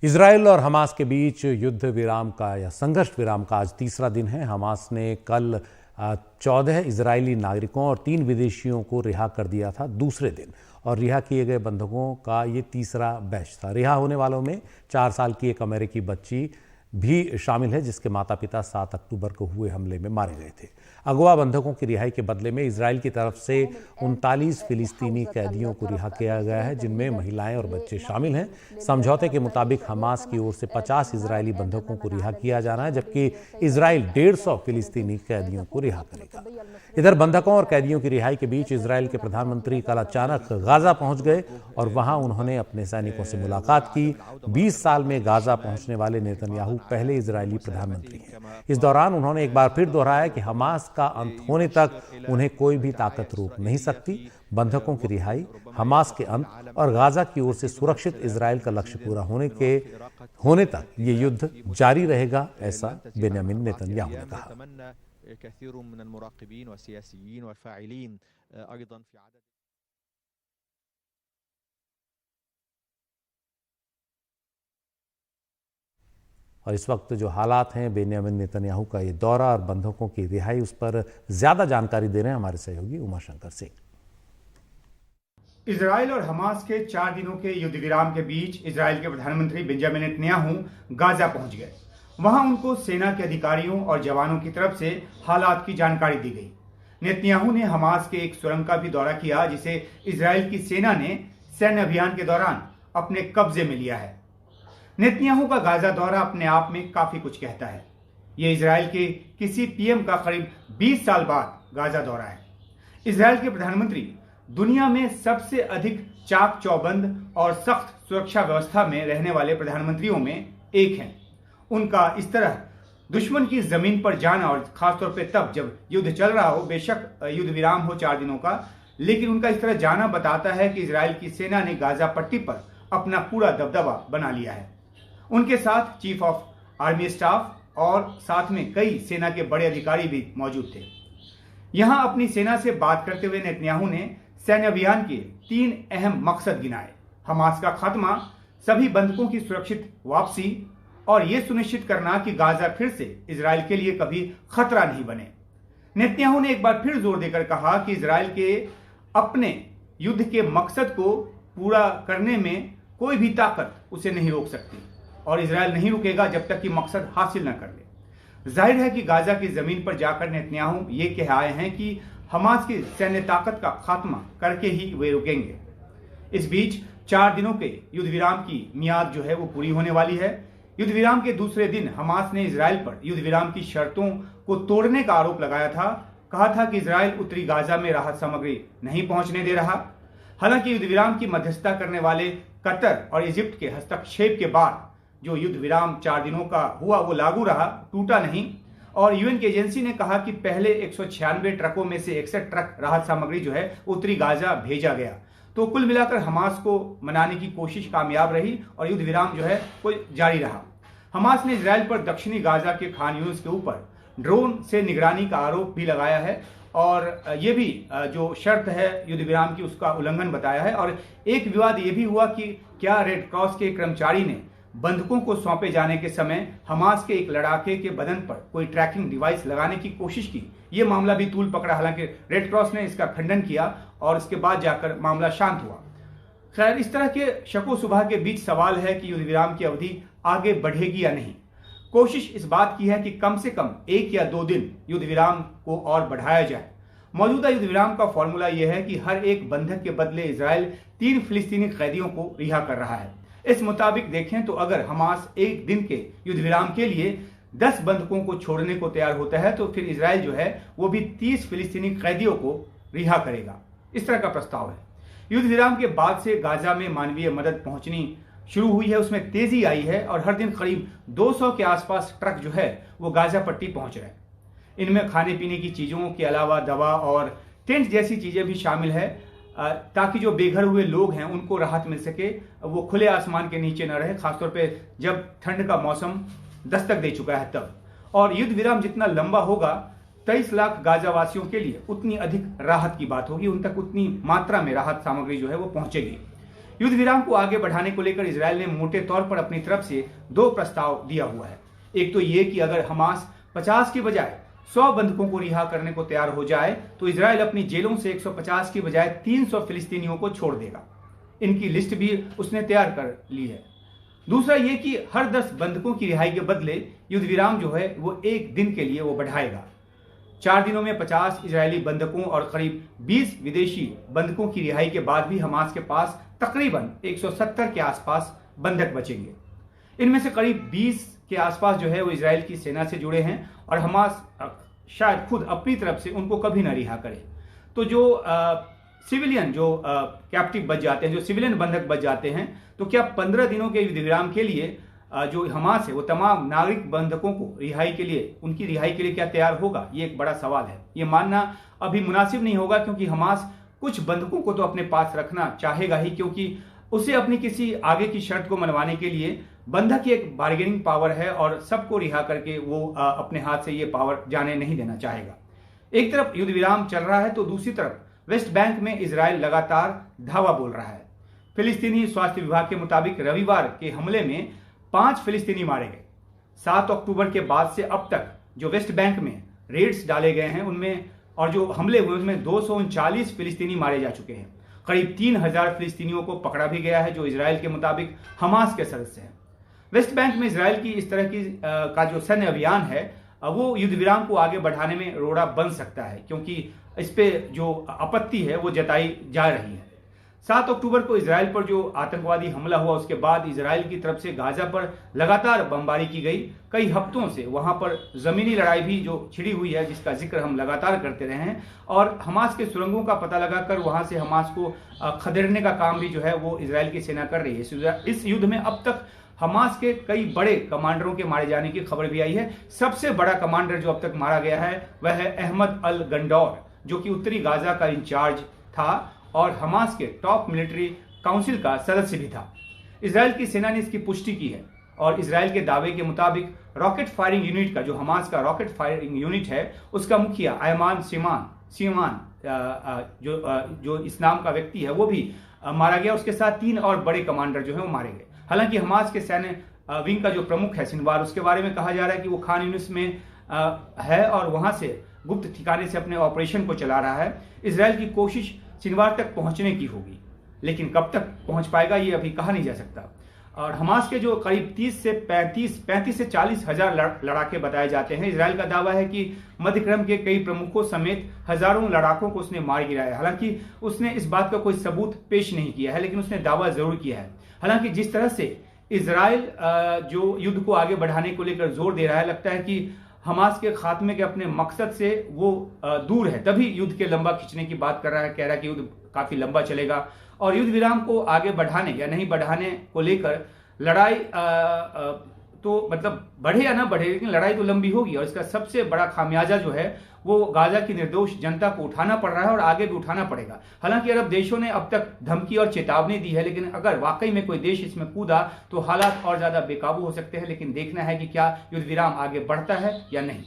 Israel और Hamas के बीच युद्ध विराम का या संघर्ष विराम का आज तीसरा दिन है। हमास ने कल 14 इजरायली नागरिकों और 3 विदेशियों को रिहा कर दिया था दूसरे दिन, और रिहा किए गए बंधकों का ये तीसरा बैच था। रिहा होने वालों में 4 साल की एक अमेरिकी बच्ची भी शामिल है, जिसके माता पिता 7 अक्टूबर को हुए हमले में मारे गए थे। अगवा बंधकों की रिहाई के बदले में इजराइल की तरफ से 39 फिलिस्तीनी कैदियों को रिहा किया गया है, जिनमें महिलाएं और बच्चे शामिल हैं। समझौते के मुताबिक हमास की ओर से 50 इजरायली बंधकों को रिहा किया जाना है, जबकि इजराइल 150 फिलिस्तीनी कैदियों को रिहा करेगा। इधर बंधकों और कैदियों की रिहाई के बीच इजराइल के प्रधानमंत्री कल अचानक गाजा पहुंच गए और वहां उन्होंने अपने सैनिकों से मुलाकात की। 20 साल में गाजा पहुंचने वाले नेतन्याहू पहले इजरायली प्रधानमंत्री हैं। इस दौरान उन्होंने एक बार फिर दोहराया कि हमास का अंत होने तक उन्हें कोई भी ताकत रोक नहीं सकती। बंधकों की रिहाई, हमास के अंत और गाजा की ओर से सुरक्षित इजराइल का लक्ष्य पूरा होने तक ये युद्ध जारी रहेगा, ऐसा बेन्यामिन नेतन्याहू ने कहा। और इस वक्त जो हालात हैं, बेन्यामिन नेतन्याहू का ये दौरा और बंधकों की रिहाई, उस पर ज्यादा जानकारी दे रहे हैं हमारे सहयोगी उमाशंकर सिंह। इजराइल और हमास के 4 दिनों के युद्ध विराम के बीच इजराइल के प्रधानमंत्री बेंजामिन नेतन्याहू गाजा पहुंच गए। वहां उनको सेना के अधिकारियों और जवानों की तरफ से हालात की जानकारी दी गई। नेतन्याहू ने हमास के एक सुरंग का भी दौरा किया, जिसे इजराइल की सेना ने सैन्य अभियान के दौरान अपने कब्जे में लिया है। नेतन्याहू का गाजा दौरा अपने आप में काफी कुछ कहता है। यह इजराइल के किसी पीएम का करीब 20 साल बाद गाजा दौरा है। इजराइल के प्रधानमंत्री दुनिया में सबसे अधिक चाक चौबंद और सख्त सुरक्षा व्यवस्था में रहने वाले प्रधानमंत्रियों में एक हैं। उनका इस तरह दुश्मन की जमीन पर जाना, और खासतौर पर तब जब युद्ध चल रहा हो, बेशक युद्ध विराम हो 4 दिनों का, लेकिन उनका इस तरह जाना बताता है कि इजराइल की सेना ने गाजा पट्टी पर अपना पूरा दबदबा बना लिया है। उनके साथ चीफ ऑफ आर्मी स्टाफ और साथ में कई सेना के बड़े अधिकारी भी मौजूद थे। यहां अपनी सेना से बात करते हुए नेतन्याहू ने सैन्य अभियान के 3 अहम मकसद गिनाए: हमास का खात्मा, सभी बंधकों की सुरक्षित वापसी और यह सुनिश्चित करना कि गाजा फिर से इजराइल के लिए कभी खतरा नहीं बने। नेतन्याहू ने एक बार फिर जोर देकर कहा कि इजराइल के अपने युद्ध के मकसद को पूरा करने में कोई भी ताकत उसे नहीं रोक सकती, और इजराइल नहीं रुकेगा जब तक कि मकसद हासिल न कर ले। जाहिर है कि गाजा की जमीन पर जाकर नेतन्याहू ये कह आए हैं कि हमास की सैन्य ताकत का खात्मा करके ही वे रुकेंगे। इस बीच 4 दिनों के युद्ध विराम की मियाद जो है वो पूरी होने वाली है। युद्ध विराम के दूसरे दिन हमास ने इजराइल पर युद्ध विराम की शर्तों को तोड़ने का आरोप लगाया था। कहा था कि इजराइल उत्तरी गाजा में राहत सामग्री नहीं पहुंचने दे रहा। हालांकि युद्ध विराम की मध्यस्थता करने वाले कतर और इजिप्ट के हस्तक्षेप के बाद जो युद्ध विराम 4 दिनों का हुआ वो लागू रहा, टूटा नहीं। और यूएन की एजेंसी ने कहा कि पहले 196 ट्रकों में से 61 ट्रक राहत सामग्री जो है उत्तरी गाजा भेजा गया। तो कुल मिलाकर हमास को मनाने की कोशिश कामयाब रही और युद्ध विराम जो है वो जारी रहा। हमास ने इजराइल पर दक्षिणी गाजा के खान यूनिस के ऊपर ड्रोन से निगरानी का आरोप भी लगाया है, और ये भी जो शर्त है युद्ध विराम की उसका उल्लंघन बताया है। और एक विवाद ये भी हुआ कि क्या रेड क्रॉस के कर्मचारी ने बंधकों को सौंपे जाने के समय हमास के एक लड़ाके के बदन पर कोई ट्रैकिंग डिवाइस लगाने की कोशिश की। ये मामला भी तूल पकड़ा। हालांकि रेड क्रॉस ने इसका खंडन किया और इसके बाद जाकर मामला शांत हुआ। खैर, इस तरह के शको सुबह के बीच सवाल है कि युद्ध विराम की अवधि आगे बढ़ेगी या नहीं। कोशिश इस बात की है कि कम से कम 1 या 2 दिन युद्ध विराम को और बढ़ाया जाए। मौजूदा युद्ध विराम का फॉर्मूला यह है कि हर एक बंधक के बदले इजराइल 3 फिलिस्तीनी कैदियों को रिहा कर रहा है। इस मुताबिक देखें तो अगर हमास 1 दिन के युद्ध विराम के लिए 10 बंधकों को छोड़ने को तैयार होता है, तो फिर इजराइल जो है वो भी 30 फिलिस्तीनी कैदियों को रिहा करेगा। इस तरह का प्रस्ताव है। युद्ध विराम के बाद से गाजा में मानवीय मदद पहुंचनी शुरू हुई है, उसमें तेजी आई है और हर दिन करीब 200 के आसपास ट्रक जो है वो गाजा पट्टी पहुंच रहे हैं। इनमें खाने पीने की चीजों के अलावा दवा और टेंट जैसी चीजें भी शामिल है, ताकि जो बेघर हुए लोग हैं उनको राहत मिल सके, वो खुले आसमान के नीचे न रहे, खासतौर पे जब ठंड का मौसम दस्तक दे चुका है तब। और युद्ध विराम जितना लंबा होगा, 23 लाख गाजावासियों के लिए उतनी अधिक राहत की बात होगी, उन तक उतनी मात्रा में राहत सामग्री जो है वो पहुंचेगी। युद्ध विराम को आगे बढ़ाने को लेकर इजराइल ने मोटे तौर पर अपनी तरफ से 2 प्रस्ताव दिया हुआ है। एक तो ये कि अगर हमास 50 की बजाय 100 बंधकों को रिहा करने को तैयार हो जाए तो इजराइल अपनी जेलों से 150 की बजाय 300 फिलिस्तीनियों को छोड़ देगा। इनकी लिस्ट भी उसने तैयार कर ली है। दूसरा ये कि हर 10 बंधकों की रिहाई के बदले युद्ध विराम जो है वो 1 दिन के लिए वो बढ़ाएगा। 4 दिनों में 50 इजरायली बंधकों और करीब 20 विदेशी बंधकों की रिहाई के बाद भी हमास के पास तकरीबन 170 के आसपास बंधक बचेंगे। इनमें से करीब 20 के आसपास जो है वो इजराइल की सेना से जुड़े हैं और हमास शायद खुद अपनी तरफ से उनको कभी ना रिहा करे। तो जो सिविलियन जो कैप्टिव बच जाते हैं, जो सिविलियन बंधक बच जाते हैं, तो क्या 15 दिनों के युद्ध विराम के लिए जो हमास है वो तमाम नागरिक बंधकों को रिहाई के लिए, उनकी रिहाई के लिए क्या तैयार होगा? ये एक बड़ा सवाल है। ये मानना अभी मुनासिब नहीं होगा क्योंकि हमास कुछ बंधकों को तो अपने पास रखना चाहेगा ही, क्योंकि उसे अपनी किसी आगे की शर्त को मनवाने के लिए बंधक की एक बार्गेनिंग पावर है और सबको रिहा करके वो अपने हाथ से ये पावर जाने नहीं देना चाहेगा। एक तरफ युद्ध विराम चल रहा है तो दूसरी तरफ वेस्ट बैंक में इजराइल लगातार धावा बोल रहा है। फिलिस्तीनी स्वास्थ्य विभाग के मुताबिक रविवार के हमले में 5 फिलिस्तीनी मारे गए। 7 अक्टूबर के बाद से अब तक जो वेस्ट बैंक में रेड्स डाले गए हैं उनमें और जो हमले हुए उनमें 239 फिलिस्तीनी मारे जा चुके हैं। करीब 3000 फिलिस्तीनियों को पकड़ा भी गया है जो इजराइल के मुताबिक हमास के सदस्य हैं। वेस्ट बैंक में इजराइल की इस तरह की का जो सैन्य अभियान है वो युद्ध विराम को आगे बढ़ाने में रोड़ा बन सकता है, क्योंकि इस पे जो आपत्ति है वो जताई जा रही है। 7 अक्टूबर को इजराइल पर जो आतंकवादी हमला हुआ उसके बाद इजराइल की तरफ से गाजा पर लगातार बमबारी की गई। कई हफ्तों से वहां पर जमीनी लड़ाई भी जो छिड़ी हुई है जिसका जिक्र हम लगातार करते रहे हैं और हमास के सुरंगों का पता लगाकर वहां से हमास को खदेड़ने का काम भी जो है वो इजराइल की सेना कर रही है। इस युद्ध में अब तक हमास के कई बड़े कमांडरों के मारे जाने की खबर भी आई है। सबसे बड़ा कमांडर जो अब तक मारा गया है वह है अहमद अल गंडौर, जो कि उत्तरी गाजा का इंचार्ज था और हमास के टॉप मिलिट्री काउंसिल का सदस्य भी था। इजराइल की सेना ने इसकी पुष्टि की है और इजराइल के दावे के मुताबिक रॉकेट फायरिंग यूनिट का, जो हमास का रॉकेट फायरिंग यूनिट है, उसका मुखिया अयमान सीमान जो इस नाम का व्यक्ति है वो भी मारा गया। उसके साथ 3 और बड़े कमांडर जो है वो मारे गए। हालांकि हमास के सैन्य विंग का जो प्रमुख है सिनवार, उसके बारे में कहा जा रहा है कि वो खान यूनिस में है और वहां से गुप्त ठिकाने से अपने ऑपरेशन को चला रहा है। इजराइल की कोशिश सिनवार तक पहुंचने की होगी, लेकिन कब तक पहुंच पाएगा ये अभी कहा नहीं जा सकता। और हमास के जो करीब 35 से 40 हजार लड़ाके बताए जाते हैं। इजराइल का दावा है कि मध्यक्रम के कई प्रमुखों समेत हजारों लड़ाकों को उसने मार गिराया। हालांकि उसने इस बात का कोई सबूत पेश नहीं किया है, लेकिन उसने दावा जरूर किया है। हालांकि जिस तरह से इजराइल जो युद्ध को आगे बढ़ाने को लेकर जोर दे रहा है, लगता है कि हमास के खात्मे के अपने मकसद से वो दूर है, तभी युद्ध के लंबा खींचने की बात कर रहा है। कह रहा है कि युद्ध काफी लंबा चलेगा और युद्ध विराम को आगे बढ़ाने या नहीं बढ़ाने को लेकर लड़ाई तो मतलब बढ़े या ना बढ़े, लेकिन लड़ाई तो लंबी होगी और इसका सबसे बड़ा खामियाजा जो है वो गाजा की निर्दोष जनता को उठाना पड़ रहा है और आगे भी उठाना पड़ेगा। हालांकि अरब देशों ने अब तक धमकी और चेतावनी दी है, लेकिन अगर वाकई में कोई देश इसमें कूदा तो हालात और ज्यादा बेकाबू हो सकते हैं। लेकिन देखना है कि क्या युद्ध विराम आगे बढ़ता है या नहीं।